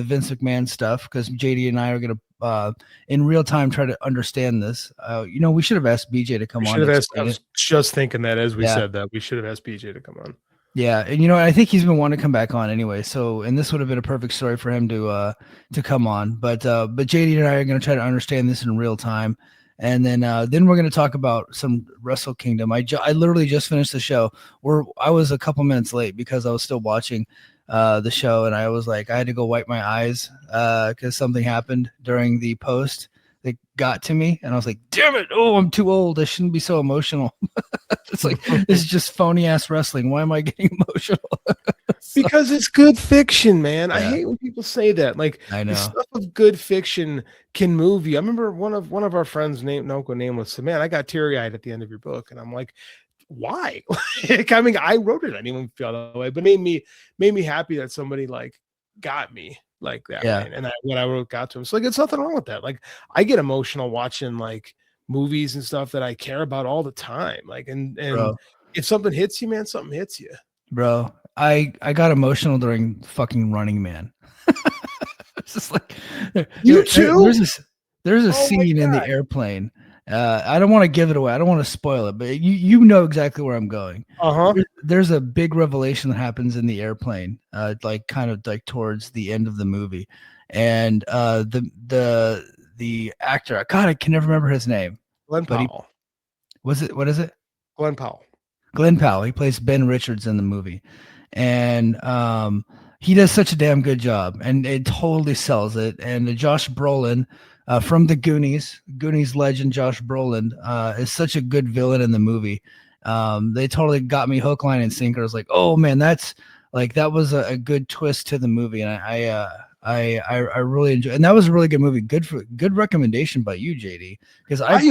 Vince McMahon stuff because JD and I are going to, in real time, try to understand this. We should have asked BJ to come on. I was just thinking that as we said that we should have asked BJ to come on. Yeah, and I think he's been wanting to come back on anyway. So, and this would have been a perfect story for him to come on. But JD and I are going to try to understand this in real time, and then we're going to talk about some Wrestle Kingdom. I literally just finished the show. I was a couple minutes late because I was still watching the show, and I was like, I had to go wipe my eyes because something happened during the post that got to me, and I was like, damn it, I'm too old, I shouldn't be so emotional. It's like, this is just phony ass wrestling, why am I getting emotional? Because it's good fiction, man. Yeah. I hate when people say that. Like, I know, the stuff of good fiction can move you. I remember one of our friends named said, man, I got teary-eyed at the end of your book, and I'm like, why? I mean, I wrote it, I didn't even feel that way, but made me happy that somebody like got me like that. Yeah. Right? And what I wrote got to him. So like, it's nothing wrong with that. Like, I get emotional watching like movies and stuff that I care about all the time. Like, and bro, if something hits you, man, something hits you. Bro, I got emotional during fucking Running Man. It's just like, you too. There's a scene in the airplane. I don't want to give it away. I don't want to spoil it, but you know exactly where I'm going. There's a big revelation that happens in the airplane, like kind of like towards the end of the movie, and the actor, God, I can never remember his name. Glenn Powell. What is it? Glenn Powell. Glenn Powell. He plays Ben Richards in the movie, and he does such a damn good job, and it totally sells it. And Josh Brolin. From the Goonies legend Josh Brolin is such a good villain in the movie. They totally got me hook, line, and sinker. I was like, oh man, that was a good twist to the movie, and I really enjoyed. And that was a really good movie. Good recommendation by you, JD, because I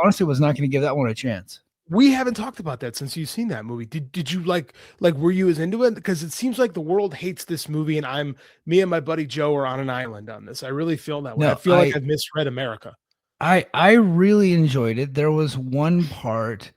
honestly was not going to give that one a chance. We haven't talked about that since you've seen that movie. Did you like were you as into it? Because it seems like the world hates this movie, and me and my buddy Joe are on an island on this. I really feel that way. No, I feel like I've misread America. I really enjoyed it. There was one part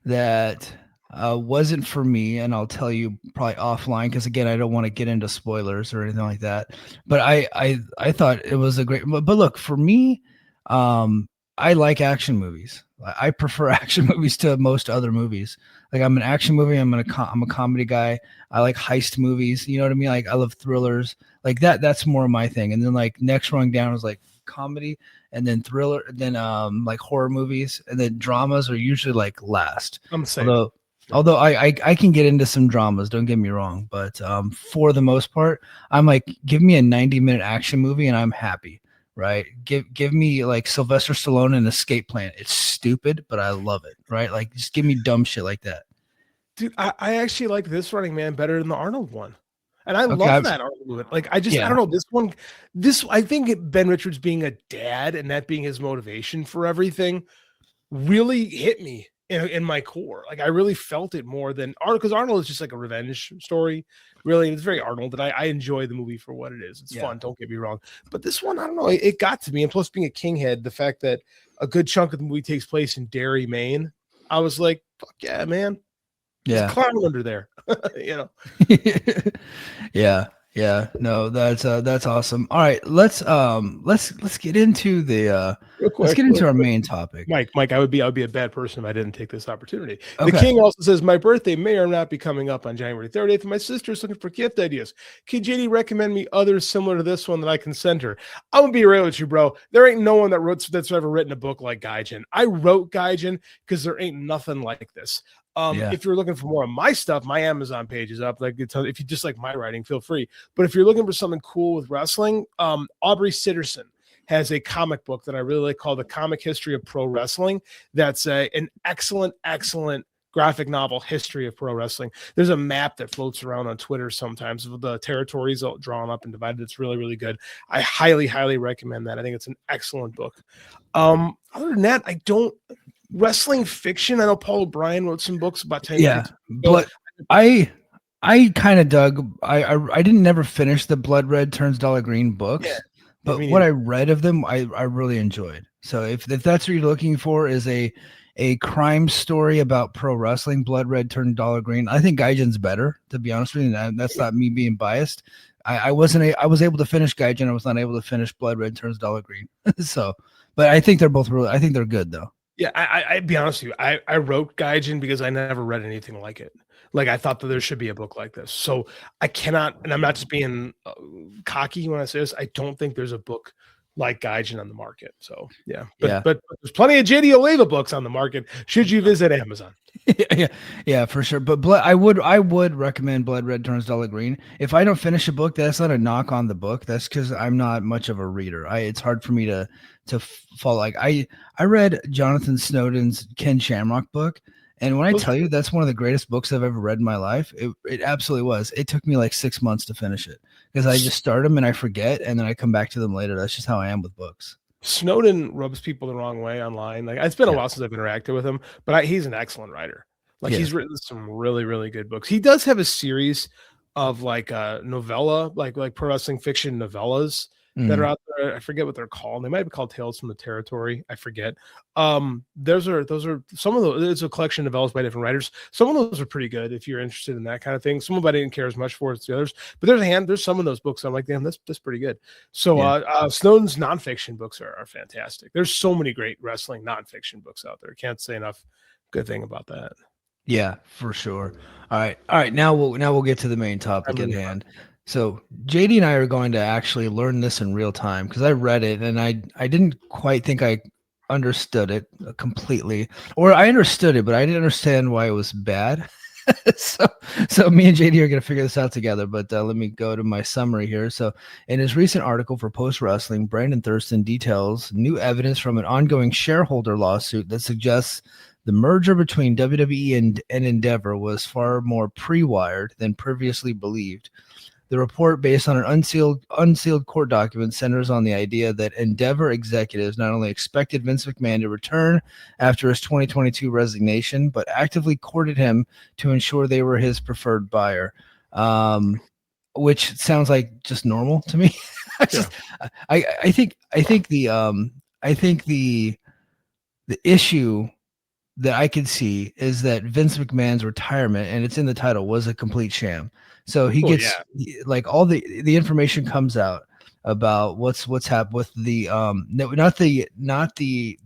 that wasn't for me, and I'll tell you probably offline because again, I don't want to get into spoilers or anything like that. But I thought it was a great. But look, for me, I like action movies. I prefer action movies to most other movies. Like, I'm an action movie. I'm a comedy guy. I like heist movies. You know what I mean? Like, I love thrillers like that. That's more of my thing. And then like next rung down is like comedy, and then thriller, and then like horror movies, and then dramas are usually like last. I'm saying. Although I can get into some dramas, don't get me wrong, but for the most part, I'm like, give me a 90-minute action movie and I'm happy. Right, give me like Sylvester Stallone in Escape Plan. It's stupid, but I love it. Right, like just give me dumb shit like that. Dude, I actually like this Running Man better than the Arnold one, and I love that Arnold movie. Like, I don't know, this one. I think Ben Richards being a dad and that being his motivation for everything really hit me in my core. Like, I really felt it more than Arnold, because Arnold is just like a revenge story. Really, it's very Arnold, and I enjoy the movie for what it is. It's fun, don't get me wrong. But this one, I don't know, it got to me. And plus, being a Kinghead, the fact that a good chunk of the movie takes place in Derry, Maine, I was like, fuck yeah, man. There's a clown under there, you know. Yeah. No, that's awesome. All right, let's get into the let's get into our main topic. Mike, I would be a bad person if I didn't take this opportunity. Okay. The King also says, my birthday may or not be coming up on January 30th, and my sister's looking for gift ideas. Can JD recommend me others similar to this one that I can send her? I'm gonna be real with you, bro. There ain't no one that's ever written a book like Gaijin. I wrote Gaijin because there ain't nothing like this. If you're looking for more of my stuff, my Amazon page is up. Like, if you just like my writing, feel free. But if you're looking for something cool with wrestling, Aubrey Sitterson has a comic book that I really like called The Comic History of Pro Wrestling. That's an excellent graphic novel history of pro wrestling. There's a map that floats around on Twitter sometimes of the territories all drawn up and divided. It's really, really good. I highly, highly recommend that. I think it's an excellent book. Other than that, I don't. Wrestling fiction. I know Paul O'Brien wrote some books about 10 years ago. But I kind of dug. I didn't never finish the Blood Red Turns Dollar Green books, but what I read of them, I really enjoyed. So if that's what you're looking for, is a crime story about pro wrestling, Blood Red Turned Dollar Green, I think Gaijin's better, to be honest with you. And that's not me being biased. I was able to finish Gaijin. I was not able to finish Blood Red Turns Dollar Green. So, but I think they're both really. I think they're good though. Yeah, I'd be honest with you. I wrote Gaijin because I never read anything like it. Like I thought that there should be a book like this. So I cannot, and I'm not just being cocky when I say this. I don't think there's a book like Gaijin on the market. So yeah, but there's plenty of JD Oliva books on the market. Should you visit Amazon? Yeah, for sure. But I would recommend Blood Red Turns Dollar Green. If I don't finish a book, that's not a knock on the book. That's because I'm not much of a reader. It's hard for me to follow. Like I read Jonathan Snowden's Ken Shamrock book, and when I tell you that's one of the greatest books I've ever read in my life, it absolutely was. It took me like 6 months to finish it because I just start them and I forget, and then I come back to them later. That's just how I am with books. Snowden rubs people the wrong way online. Like it's been a while since I've interacted with him, but he's an excellent writer. Like he's written some really, really good books. He does have a series of like novella, like pro wrestling fiction novellas that are out there. I forget what they're called. They might be called Tales from the Territory. I forget. Those are some of those. It's a collection of novellas by different writers. Some of those are pretty good if you're interested in that kind of thing. Some of I didn't care as much for as the others, but there's some of those books I'm like, damn, that's pretty good. So Snowden's nonfiction books are fantastic. There's so many great wrestling nonfiction books out there. Can't say enough good thing about that. Yeah, for sure. All right. Now we'll get to the main topic at hand. So JD and I are going to actually learn this in real time because I read it and I didn't quite think I understood it completely, or I understood it, but I didn't understand why it was bad. so me and JD are going to figure this out together. But let me go to my summary here. So in his recent article for Post Wrestling, Brandon Thurston details new evidence from an ongoing shareholder lawsuit that suggests the merger between WWE and Endeavor was far more pre-wired than previously believed. The report, based on an unsealed court document, centers on the idea that Endeavor executives not only expected Vince McMahon to return after his 2022 resignation, but actively courted him to ensure they were his preferred buyer, which sounds like just normal to me. I think the issue that I could see is that Vince McMahon's retirement, and it's in the title, was a complete sham. So he gets like all the information comes out about what's happened with the not the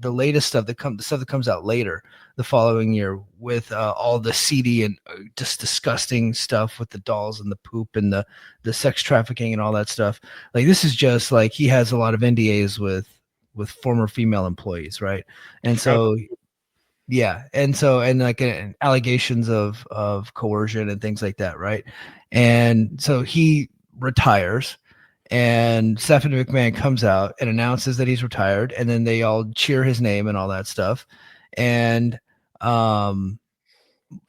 latest stuff the stuff that comes out later the following year with all the seedy and just disgusting stuff with the dolls and the poop and the sex trafficking and all that stuff. Like this is just like he has a lot of NDAs with former female employees, right? And so and like allegations of coercion and things like that, right? And so he retires, and Stephanie McMahon comes out and announces that he's retired, and then they all cheer his name and all that stuff. And as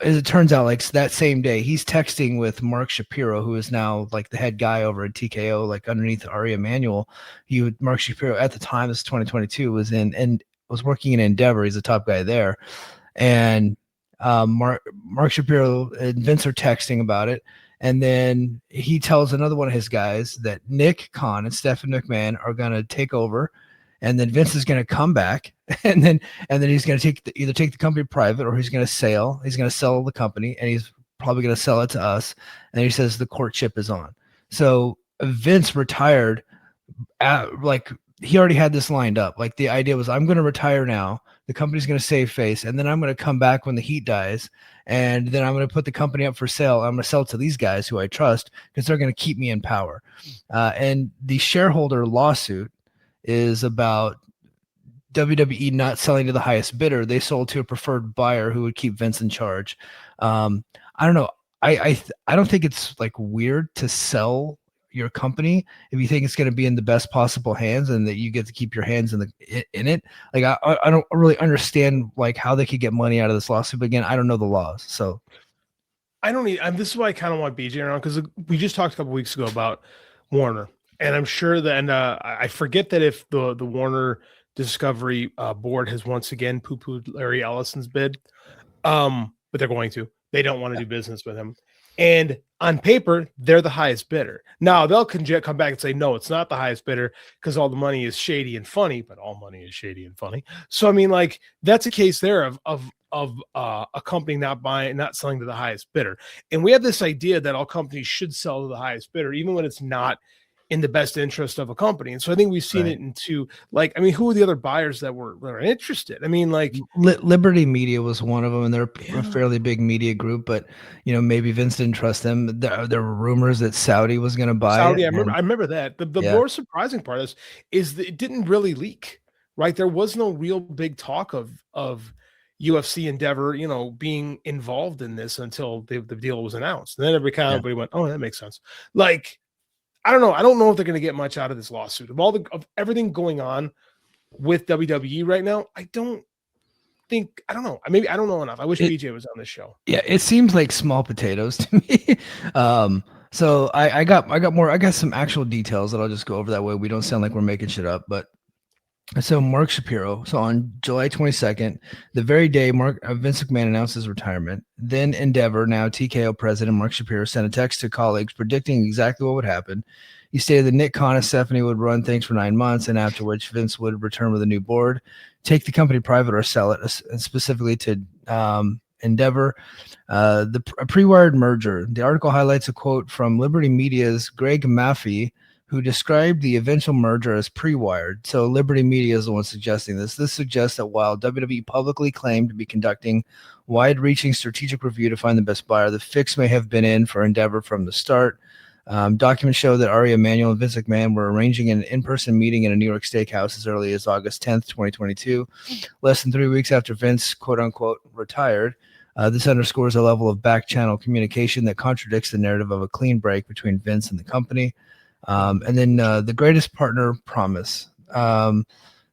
it turns out, like that same day, he's texting with Mark Shapiro, who is now like the head guy over at TKO, like underneath Ari Emanuel. Mark Shapiro at the time, this is 2022, was working in Endeavor. He's a top guy there. And Mark Shapiro and Vince are texting about it. And then he tells another one of his guys that Nick Khan and Stephen McMahon are going to take over. And then Vince is going to come back, and then he's going to either take the company private, or he's going to sell. He's going to sell the company, and he's probably going to sell it to us. And he says the courtship is on. So Vince retired like he already had this lined up. Like the idea was, I'm going to retire now. The company's going to save face, and then I'm going to come back when the heat dies, and then I'm going to put the company up for sale. I'm going to sell it to these guys who I trust because they're going to keep me in power. And the shareholder lawsuit is about WWE not selling to the highest bidder. They sold to a preferred buyer who would keep Vince in charge. I don't know. I don't think it's like weird to sell your company if you think it's going to be in the best possible hands and that you get to keep your hands in it. Like I don't really understand like how they could get money out of this lawsuit. But again, I don't know the laws, so I don't need. This is why I kind of want BJ around, because we just talked a couple weeks ago about Warner, and I'm sure that, and I forget that if the Warner Discovery board has once again poo-pooed Larry Ellison's bid, but they're going to. They don't want to do business with him. And on paper, they're the highest bidder. Now they'll come back and say, no, it's not the highest bidder because all the money is shady and funny, but all money is shady and funny. So, I mean, like that's a case there of a company not selling to the highest bidder. And we have this idea that all companies should sell to the highest bidder, even when it's not in the best interest of a company. And so I think we've seen it into like, I mean, who are the other buyers that were interested? I mean, like Liberty Media was one of them, and they're a fairly big media group, but maybe Vince didn't trust them. There were rumors that Saudi was going to buy Saudi, it. I remember that. The more surprising part is that it didn't really leak, right? There was no real big talk of UFC Endeavor, being involved in this until the deal was announced. And then everybody went, oh, that makes sense. Like, I don't know. I don't know if they're going to get much out of this lawsuit. Of everything going on with WWE right now, I don't know. Maybe I don't know enough. I wish BJ was on this show. Yeah, it seems like small potatoes to me. So I got some actual details that I'll just go over that way we don't sound like we're making shit up. But so Mark Shapiro. So on July 22nd, the very day Vince McMahon announced his retirement, then Endeavor, now TKO president Mark Shapiro, sent a text to colleagues predicting exactly what would happen. He stated that Nick Khan and Stephanie would run things for 9 months, and after which Vince would return with a new board, take the company private or sell it, specifically to Endeavor. A pre-wired merger. The article highlights a quote from Liberty Media's Greg Maffei, who described the eventual merger as pre-wired. So Liberty Media is the one suggesting this. This suggests that while WWE publicly claimed to be conducting wide-reaching strategic review to find the best buyer, the fix may have been in for Endeavor from the start. Documents show that Ari Emanuel and Vince McMahon were arranging an in-person meeting in a New York steakhouse as early as August 10th, 2022, less than 3 weeks after Vince, quote-unquote, retired. This underscores a level of back-channel communication that contradicts the narrative of a clean break between Vince and the company. And then the greatest partner promise.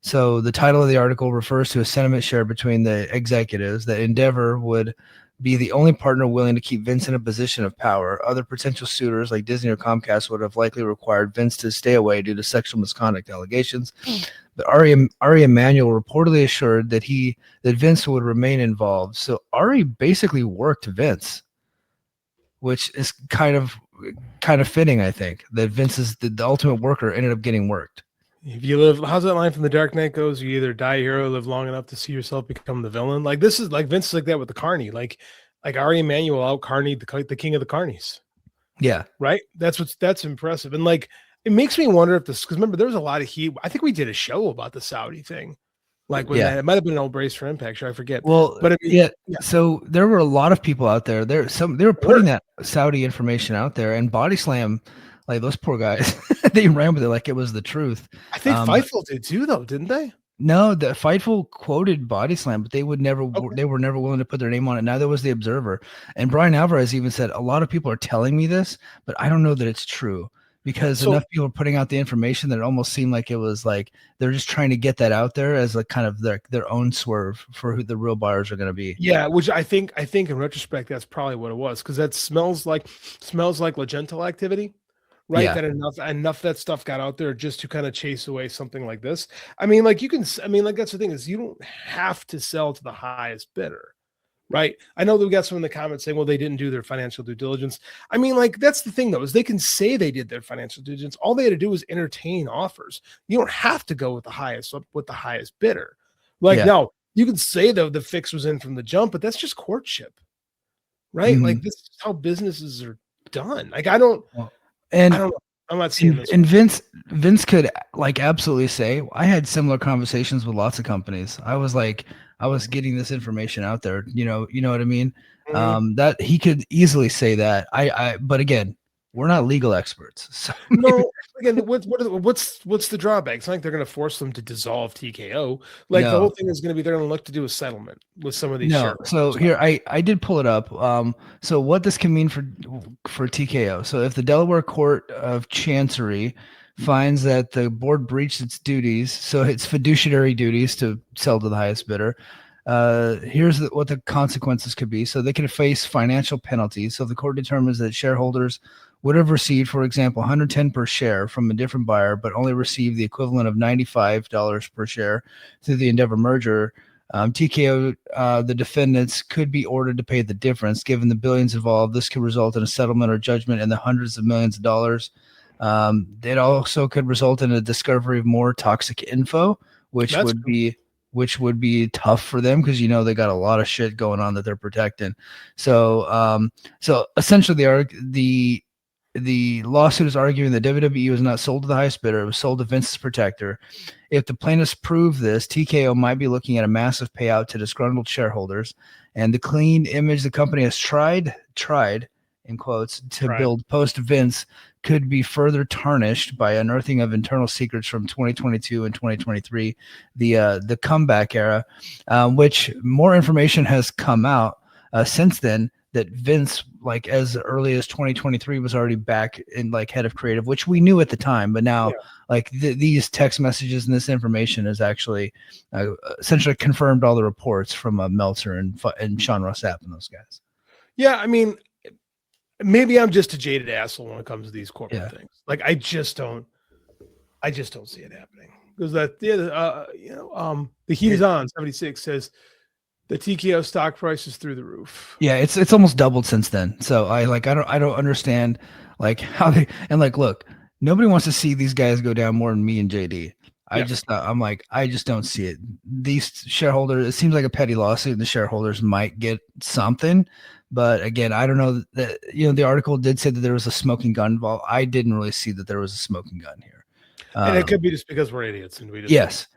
So the title of the article refers to a sentiment shared between the executives that Endeavor would be the only partner willing to keep Vince in a position of power. Other potential suitors like Disney or Comcast would have likely required Vince to stay away due to sexual misconduct allegations. But Ari Emanuel reportedly assured that Vince would remain involved. So Ari basically worked Vince, which is kind of fitting, I think, that Vince is the ultimate worker, ended up getting worked. If you live, how's that line from The Dark Knight goes? You either die a hero, live long enough to see yourself become the villain. Like this is like Vince is like that with the Carney. Like Ari Emanuel out Carney the king of the Carnies. Yeah, right. That's impressive, and like it makes me wonder if this, because remember there was a lot of heat. I think we did a show about the Saudi thing. Like when it might have been an old Brace for Impact show, I forget. Well, but I mean, so there were a lot of people out there. They were putting that Saudi information out there, and Body Slam, like those poor guys, they ran with it like it was the truth. I think Fightful did too, though, didn't they? No, the Fightful quoted Body Slam, but they were never willing to put their name on it. Neither was the Observer. And Brian Alvarez even said, a lot of people are telling me this, but I don't know that it's true. Because enough people are putting out the information that it almost seemed like it was like they're just trying to get that out there as like kind of their own swerve for who the real buyers are going to be. Yeah, which I think in retrospect that's probably what it was, because that smells like Legental activity, right? Yeah. That enough that stuff got out there just to kind of chase away something like this. I mean, like that's the thing, is you don't have to sell to the highest bidder. Right. I know that we got some in the comments saying, well, they didn't do their financial due diligence. I mean, like, that's the thing, though, is they can say they did their financial due diligence. All they had to do was entertain offers. You don't have to go with the highest bidder. Like, no, you can say, though, the fix was in from the jump, but that's just courtship. Right. Like, this is how businesses are done. Like, I don't know. I'm not seeing this. And Vince could like absolutely say, I had similar conversations with lots of companies. I was getting this information out there, you know what I mean? Mm-hmm. That he could easily say that. But again, we're not legal experts. So no, again, what's the drawback? It's not like they're going to force them to dissolve TKO. Like the whole thing is going to be, they're going to look to do a settlement with some of these. No, so here I did pull it up. So what this can mean for TKO. So if the Delaware Court of Chancery finds that the board breached its duties, so its fiduciary duties to sell to the highest bidder, here's what the consequences could be. So they can face financial penalties. So if the court determines that shareholders would have received, for example, $110 per share from a different buyer, but only received the equivalent of $95 per share through the Endeavor merger, TKO, the defendants could be ordered to pay the difference. Given the billions involved, this could result in a settlement or judgment in the hundreds of millions of dollars. It also could result in a discovery of more toxic info, which would be tough for them because they got a lot of shit going on that they're protecting. So essentially, the lawsuit is arguing that WWE was not sold to the highest bidder; it was sold to Vince's protector. If the plaintiffs prove this, TKO might be looking at a massive payout to disgruntled shareholders, and the clean image the company has tried in quotes to build post Vince could be further tarnished by unearthing of internal secrets from 2022 and 2023, the comeback era, which more information has come out since then that Vince, like as early as 2023, was already back in like head of creative, which we knew at the time, but now like these text messages and this information is actually essentially confirmed all the reports from Meltzer and Sean Ross Sapp and those guys. Yeah, I mean, maybe I'm just a jaded asshole when it comes to these corporate things. Like I just don't see it happening because the heat is on. 76 says the TKO stock price is through the roof. Yeah, it's almost doubled since then. So I don't understand like how they look, nobody wants to see these guys go down more than me and JD. I just don't see it. These shareholders, it seems like a petty lawsuit, and the shareholders might get something. But again, I don't know that the article did say that there was a smoking gun involved. I didn't really see that there was a smoking gun here. And it could be just because we're idiots and we just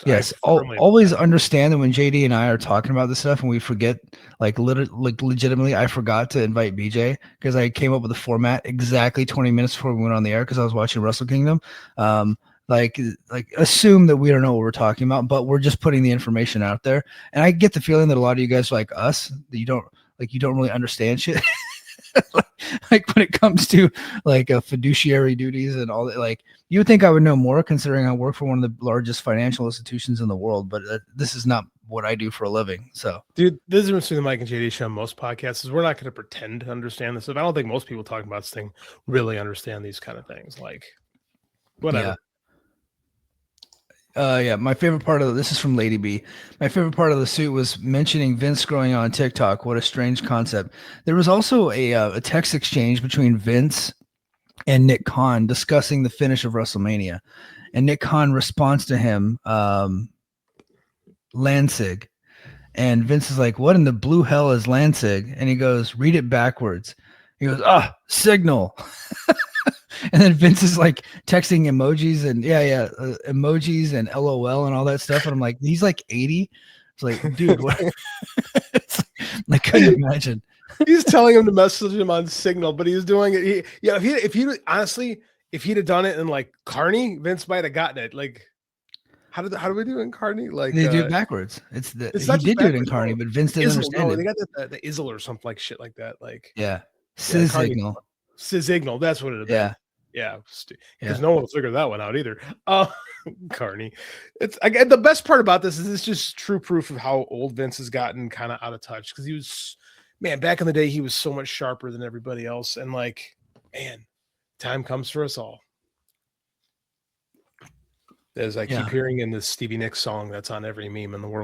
Yes. Always understand that when JD and I are talking about this stuff and we forget, legitimately, I forgot to invite BJ because I came up with a format exactly 20 minutes before we went on the air because I was watching Wrestle Kingdom. Assume that we don't know what we're talking about, but we're just putting the information out there. And I get the feeling that a lot of you guys like us, that you don't really understand shit. like when it comes to fiduciary duties and all that, like you would think I would know more considering I work for one of the largest financial institutions in the world, but this is not what I do for a living. So dude, this is between the Mike and JD show on most podcasts is we're not going to pretend to understand this stuff. I don't think most people talking about this thing really understand these kind of things. Like whatever. My favorite part of this is from Lady B. My favorite part of the suit was mentioning Vince growing on TikTok. What a strange concept. There was also a text exchange between Vince and Nick Khan discussing the finish of WrestleMania, and Nick Khan responds to him, Lansig, and Vince is like, "What in the blue hell is Lansig?" And he goes, "Read it backwards." He goes, "Signal." And then Vince is like texting emojis and emojis and LOL and all that stuff. And I'm like, he's like 80. It's like, dude, what? I couldn't imagine. He's telling him to message him on Signal, but he's doing it. If he honestly, if he'd have done it in like Carney, Vince might have gotten it. Like, how do we do it in Carney? Like they do it backwards. He did do it in Carney, but Vince didn't understand it. They got the Izzle or something like shit like that. Like Signal. Signal. That's what it is. Yeah, because no one will figure that one out either. Carney. It's again, the best part about this is it's just true proof of how old Vince has gotten kind of out of touch because he was, man, back in the day he was so much sharper than everybody else, and like, man, time comes for us all. As I keep hearing in this Stevie Nicks song that's on every meme in the world.